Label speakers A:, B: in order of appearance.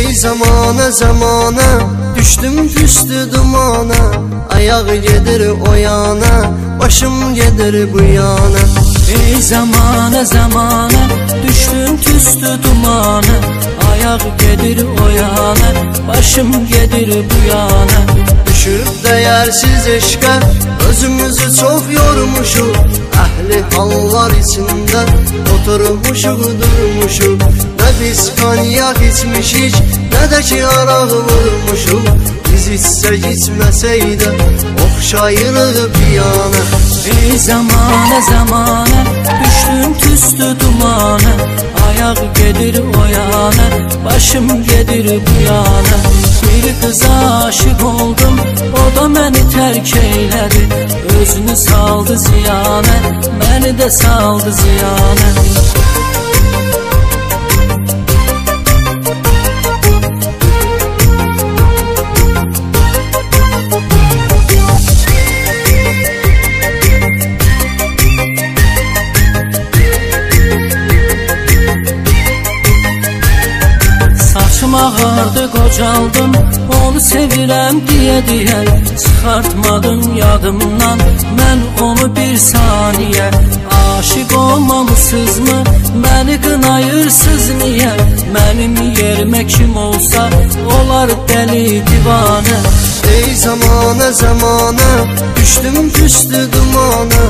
A: Ey zamana zamana, düştüm küstü dumana. Ayağı gedir o yana, başım gedir bu yana.
B: Ey zamana zamana, düştüm küstü dumana. Ayağı gedir o yana, başım gedir bu yana.
A: Düşüp değersiz eşke özümüzü çok yormuşuk. Ehli hallar içinde oturmuşuk durmuşuk. Ne biz kanyak içmişik, ne de ki araq vurmuşuk. Biz içsek içmeseydi okşayırıq bir yana.
B: Ey zamana zamana, düştüm küstü dumana. Ayağı gedir o yana, başım gedir bu yana. Bir kıza aşık oldum, o da məni tərk eylədi. Özünü saldı ziyana, məni də saldı ziyana. Saçım ağardı, qocaldım, onu sevirəm deyə çıxartmadım yadımdan mən onu bir saniyə. Aşık olmamışsınızmı, məni qınayırsız niyə? Mənim yerimə kim olsa olar dəli divanə.
A: Ey zamana zamana, düştüm küstü dumana.